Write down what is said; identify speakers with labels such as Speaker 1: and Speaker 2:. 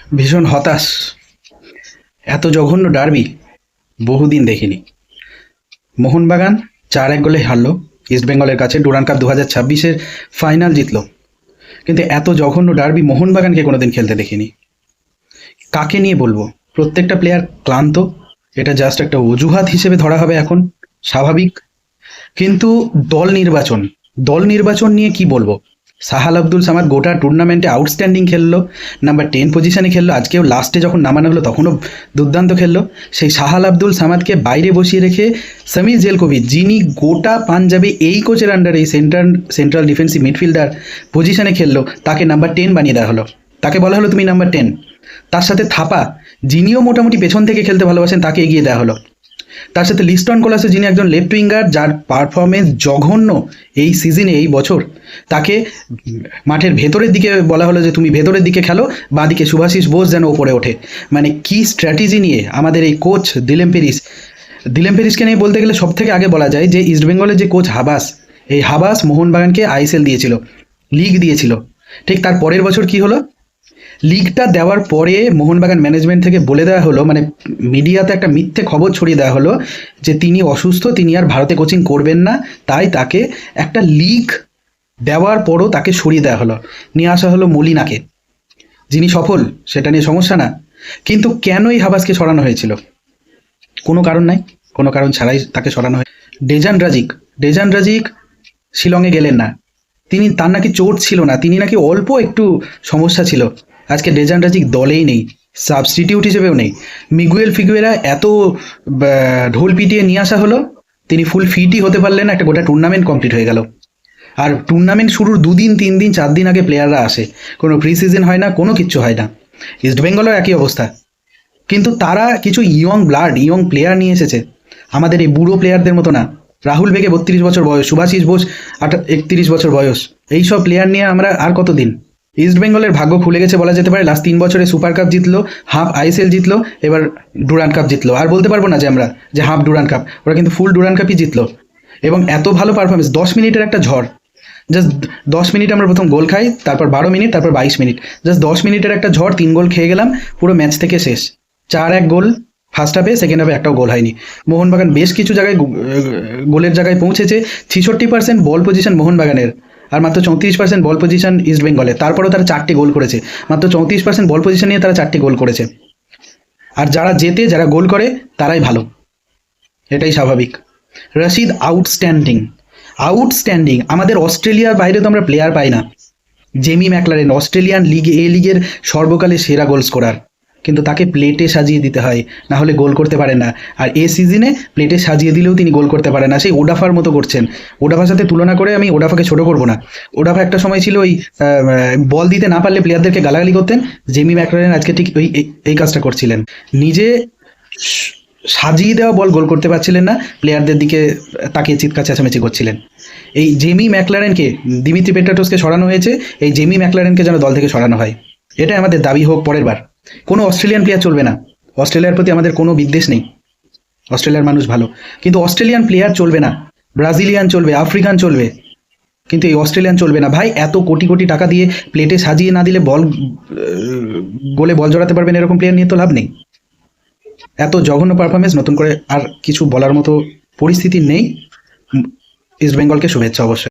Speaker 1: ভীষণ হতাশ। এত জঘন্য ডার্বি বহুদিন দেখিনি। মোহনবাগান 4-1 গোলে হারলো ইস্টবেঙ্গলের কাছে। ডুরান্ড কাপ 2026-এর ফাইনাল জিতলো, কিন্তু এত জঘন্য ডার্বি মোহনবাগানকে কোনোদিন খেলতে দেখিনি। কাকে নিয়ে বলবো? প্রত্যেকটা প্লেয়ার ক্লান্ত। এটা জাস্ট একটা অজুহাত হিসেবে ধরা হবে এখন, স্বাভাবিক। কিন্তু দল নির্বাচন নিয়ে কি বলবো? সাহাল আব্দুল সামাদ গোটা টুর্নামেন্টে আউটস্ট্যান্ডিং খেললো, নাম্বার 10 পজিশনে খেললো। আজকেও লাস্টে যখন নামানো হলো তখনও দুর্দান্ত খেললো। সেই সাহাল আব্দুল সামাদকে বাইরে বসিয়ে রেখে সমীর জেলকোভিচ, যিনি গোটা পাঞ্জাবে এই কোচের আন্ডারে সেন্ট্রাল ডিফেন্সিভ মিডফিল্ডার পজিশনে খেললো, তাকে নাম্বার 10 বানিয়ে দেওয়া হলো। তাকে বলা হলো তুমি নাম্বার 10। তার সাথে থাপা, যিনিও মোটামুটি পেছন থেকে খেলতে ভালোবাসেন, তাকে এগিয়ে দেওয়া হলো। তার সাথে লিস্টন কোলাসো, যিনি একজন লেফট উইঙ্গার, যার পারফরমেন্স জঘন্য এই সিজনে, এই বছর, তাকে মাঠের ভেতরের দিকে বলা হলো যে তুমি ভেতরের দিকে খেলো, বাঁদিকে শুভাশিস বোস যেন ওপরে ওঠে। মানে কি স্ট্র্যাটেজি নিয়ে আমাদের এই কোচ দিলেম পেরিসকে নিয়ে বলতে গেলে সব থেকে আগে বলা যায় যে ইস্টবেঙ্গলের যে কোচ হাবাস, এই হাবাস মোহনবাগানকে আইএসএল দিয়েছিল, লিগ দিয়েছিল। ঠিক তার পরের বছর কি হলো? লিগটা দেওয়ার পরে মোহনবাগান ম্যানেজমেন্ট থেকে বলে দেওয়া হলো, মানে মিডিয়াতে একটা মিথ্যে খবর ছড়িয়ে দেওয়া হলো যে তিনি অসুস্থ, তিনি আর ভারতে কোচিং করবেন না। তাই তাকে একটা লিগ দেওয়ার পরও তাকে সরিয়ে দেওয়া হলো, নিয়ে আসা হলো মলিনাকে, যিনি সফল, সেটা নিয়ে সমস্যা না। কিন্তু কেন এই হাবাসকে সরানো হয়েছিল? কোনো কারণ নাই, কোনো কারণ ছাড়াই তাকে সরানো হয়। ডেজান রাজিক শিলংয়ে গেলেন না। তার নাকি চোট ছিল না, তিনি নাকি অল্প একটু সমস্যা ছিল। আজকে ডেজান রাজিক দলেই নেই, সাবস্টিটিউট হিসেবেও নেই। মিগুয়েল ফিগুয়েরা এত ঢোল পিটিয়ে নিয়ে আসা হলো, তিনি ফুল ফিটই হতে পারলেন না। একটা গোটা টুর্নামেন্ট কমপ্লিট হয়ে গেল। আর টুর্নামেন্ট শুরুর 2 দিন 3 দিন 4 দিন আগে প্লেয়াররা আসে, কোনো প্রি সিজন হয় না, কোনো কিচ্ছু হয় না। ইস্টবেঙ্গলও একই অবস্থা। কিন্তু তারা কিছু ইয়ং প্লেয়ার নিয়ে এসেছে, আমাদের এই বুড়ো প্লেয়ারদের মতো না। রাহুল বেগে 32 বছর বয়স, শুভাশিস বোস 31 বছর বয়স। এইসব প্লেয়ার নিয়ে আমরা আর কতদিন? ইস্টবেঙ্গলের ভাগ্য খুলে গেছে বলা যেতে পারে। লাস্ট 3 বছরে সুপার কাপ জিতলো, হাফ আইএসএল জিতলো, এবার ডুরান্ড কাপ জিতলো। আর বলতে পারবো না যে আমরা যে হাফ ডুরান্ড কাপ, ওরা কিন্তু ফুল ডুরান্ড কাপই জিতলো। এবং এত ভালো পারফরমেন্স, 10 মিনিটের একটা ঝড়। জাস্ট 10 মিনিট আমরা প্রথম গোল খাই, তারপর 12 মিনিট, তারপর 22 মিনিট। জাস্ট 10 মিনিটের একটা ঝড়, 3 গোল খেয়ে গেলাম, পুরো ম্যাচ থেকে শেষ। 4-1 গোল ফার্স্ট হাফে, সেকেন্ড হাফে একটাও গোল হয়নি। মোহনবাগান বেশ কিছু জায়গায় গোলের জায়গায় পৌঁছেছে। 66% বল পজিশন মোহনবাগানের, আর মাত্র 34% বল পজিশন ইস্টবেঙ্গলের। তারপরেও তারা 4টে গোল করেছে। মাত্র 34% বল পজিশন নিয়ে তারা 4টে গোল করেছে। আর যারা গোল করে তারাই ভালো, এটাই স্বাভাবিক। রশিদ আউটস্ট্যান্ডিং। আমাদের অস্ট্রেলিয়ার বাইরে তো আমরা প্লেয়ার পাই না। জেমি ম্যাকলারেন অস্ট্রেলিয়ান লিগের সর্বকালের সেরা গোল স্কোরার, কিন্তু তাকে প্লেটে সাজিয়ে দিতে হয়, না হলে গোল করতে পারে না। আর এ সিজনে প্লেটে সাজিয়ে দিলেও তিনি গোল করতে পারে না। সেই ওডাফার মতো করছেন। ওডাফার সাথে তুলনা করে আমি ওডাফাকে ছোট করব না। ওডাফা একটা সময় ছিল ওই বল দিতে না পারলে প্লেয়ারদেরকে গালাগালি করতেন। জেমি ম্যাকলারেন আজকে ঠিক এই কাজটা করছিলেন। নিজে সাজিয়ে দেওয়া বল গোল করতে পারছিলেন না, প্লেয়ারদের দিকে তাকিয়ে চিৎকার চেঁচামেচি করছিলেন। এই জেমি ম্যাকলারেনকে, দিমিত্রি পেট্রাটোসকে সরানো হয়েছে, এই জেমি ম্যাকলারেনকে যেন দল থেকে সরানো হয়, এটাই আমাদের দাবি হোক পরের বার। কোনো অস্ট্রেলিয়ান প্লেয়ার চলবে না। অস্ট্রেলিয়ার প্রতি আমাদের কোনো বিদ্বেষ নেই, অস্ট্রেলিয়ার মানুষ ভালো, কিন্তু অস্ট্রেলিয়ান প্লেয়ার চলবে না। ব্রাজিলিয়ান চলবে, আফ্রিকান চলবে, কিন্তু এই অস্ট্রেলিয়ান চলবে না। ভাই, এত কোটি কোটি টাকা দিয়ে প্লেটে সাজিয়ে না দিলে গোলে বল জড়াতে পারবেন এরকম প্লেয়ার নিয়ে তো লাভ নেই। এত জঘন্য পারফরমেন্স, নতুন করে আর কিছু বলার মতো পরিস্থিতি নেই। ইস্টবেঙ্গলকে শুভেচ্ছা অবশ্যই।